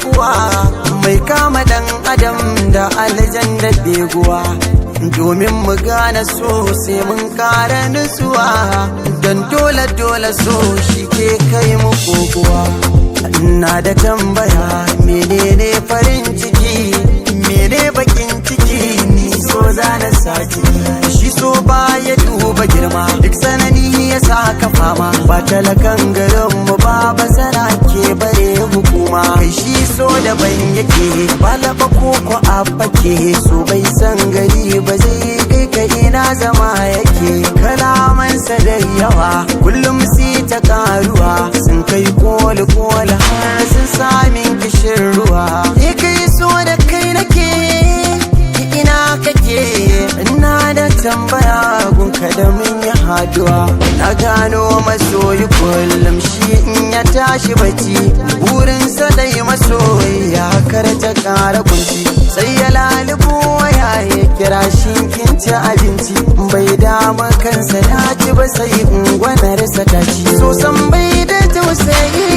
shakuwa mai kama dan adam da aljan da beguwa domin mu gane so sai mun kara nutsuwa don dole so shi ke kai mu kokowa. Ina da tambaya menene farin ciki mene bakin ciki ni so zana saki shi so baya duba girma duk sanani ya saka fama ba talakan garin mu ba basara ke bare hukuma kai shi so da ban yake balaba koko a fake so bai san gari ba zai kai ka ina zama yake kalamansa da yawa kullum si ta karuwa sun kai koli sun samin kishin ruwa kai so da kai nake ina kake ina da tambaya gunka da mun yi haduwa na gano masoyi kullum shi in ya tashi bacci burinsa dai masoyiya kar ta kara kunci sai ya lalubo waya ya kira shi kin ci abinci bai dama kansa ya ci ba sai ungwanarsa ta ci so san bai da tausayi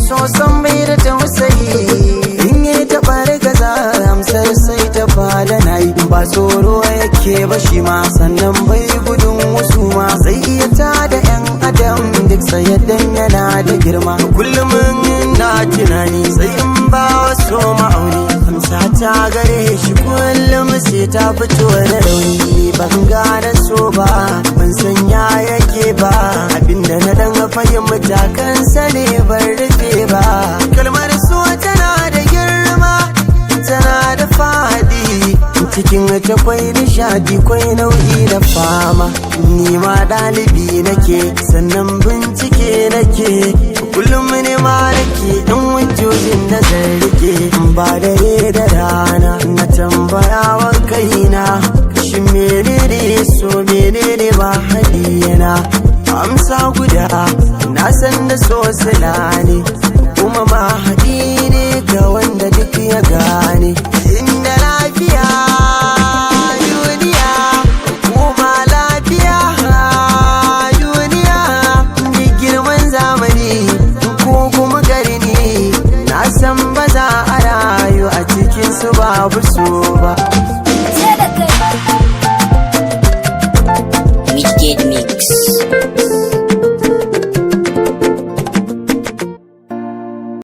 so san bai da tausayi in yi taɓa rigaza amsar sai ta fada na yi ba tsoro yake ba shi ma sannan bai gudun wasu ma zai iya tada yan adam duk sayaddan yana da girma kullum na tunani sai in ba wasu ma'auni amsa ta gare shi kullum sai ta fito da rauni ban gane so ba ban san ya yake ba abinda na dan fahimta kansa ne ban rufe ba kalmar so tana da girma tana da fadi cikin ta kwai nishadi kwai nau'i da fama ni ma dalibi nake sannan bincike nake kullum ne ma nake dan wujojin da zan rike ba dare da rana na tambaya wa kaina shi menene so menene ba hadiyana amsa guda na san da so sila ne kuma ma haɗi ne ga wanda duk ya gane inda lafiya duniya kuma lafiya duniya ni girman zamani ko kuma garni na san ba za a rayu a cikin su babu so